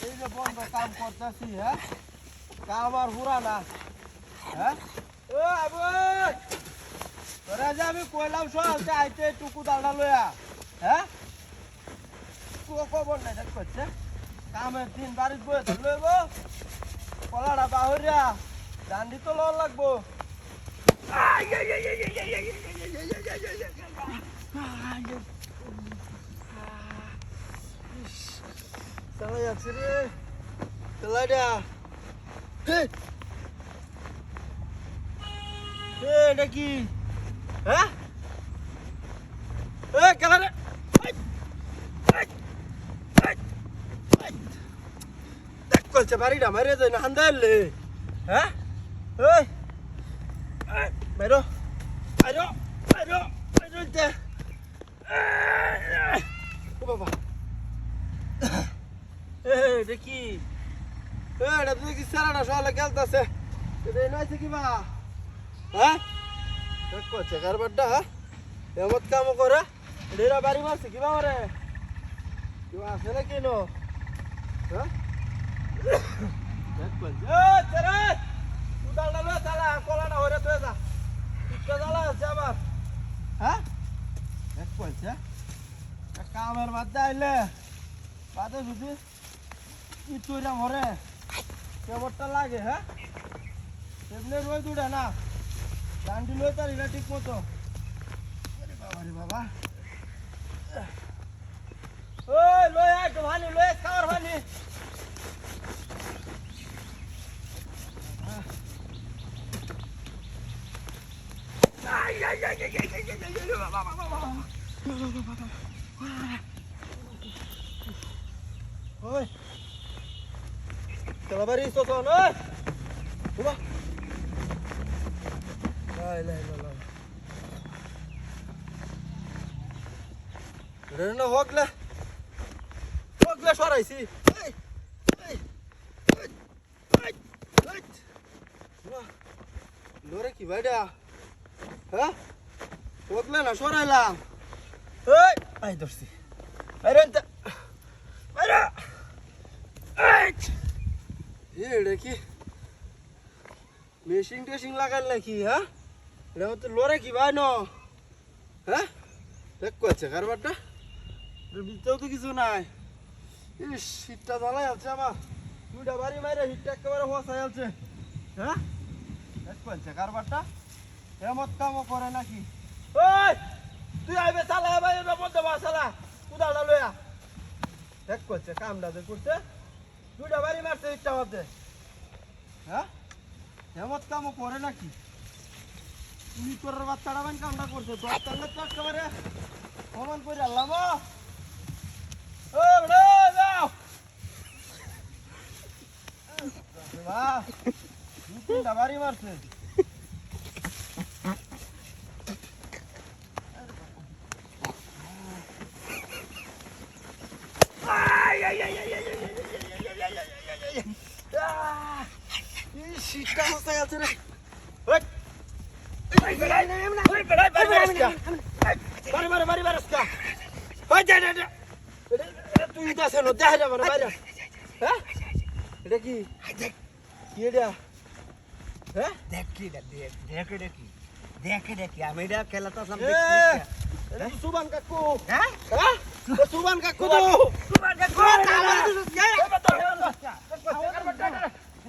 এই যে বন্ধ কাম করতেছি, হ্যাঁ কাম আর হুরা না, হ্যাঁ ও আবু তোরা যে আমি কইলাম সকালতে আইতে টুকু দালটা লইয়া, হ্যাঁ খবর নাই দেখ করছে কামের দিন বাড়ির বয়ে তো লইব কলাটা বাহরিয়া ডান্ডি তো লওয়ার লাগবো। চালাই আছে রে চালাইটা, এটা কি হ্যাঁ খেলা রে করছে বাড়িটা মারিয়ে যায় না হান্দাইলে, হ্যাঁ বাইরো বাইরো বাইরো বাইরো ও বাবা এটা কি এটা তুই কি সারাটা সকালে খেলতেছে এটা নয়ছে কি বা হ্যাঁ করছে কারবারটা এমত কাম করে এরা বাড়ি মারছে কি বা রে কেউ আছে না কেন হ্যাঁ কামের মধ্যে আইলে বাদে যদি ইটুইরা মরে কেবরটা লাগে, হ্যাঁ এমনি রই দুটা না ডান্ডি লই তার এটা ঠিক মতো। বাবা রে বাবা ওই লই আয় তো ভানি লই খাওয়ার ভানি Oi. Te la bari sto sono, eh? Uba. La. Rena hogla. Hogla সরাইছি। এই। উবা। লরে কি ভাইডা? হ্যাঁ? হগলা না সরাইলাম। এই, আই ধরছি। আইরনটা এটা কি মেশিন টেশিং লাগাল নাকি, হ্যাঁ এটা তো লড়ে কি ভাই ন, হ্যাঁ দেখ করছে কারবারটা ভিতরেও তো কিছু নাই। ইস হিটটা জ্বালাই আছে আমার দুইটা বাড়ি মাইরে হিটটা একেবারে হসাই আছে, হ্যাঁ দেখ করছে কারবারটা এমত কামও করে নাকি। ওই তুই আইবে চালা ভাই এর মধ্যে বা চালা কুদালটা লইয়া দেখ করছে কামটা যে করছে দুইটা বাড়ি মারছে হিটটা মধ্যে, হ্যাঁ এমত কামও করে নাকি। তুমি তোর বাচ্চাটা বান কামটা করছে দশ তাহলে তো একেবারে সমান করে আল্লাম ও যাও দুই তিনটা বাড়ি মারছে। শীতটা মশাই আছে রে তুই আছে দেখা যাবে না বাইরে, হ্যাঁ এটা কি এটা হ্যাঁ দেখি দেখি আমি এটা খেলাটা সুবান কাকু, হ্যাঁ সুবান কাকু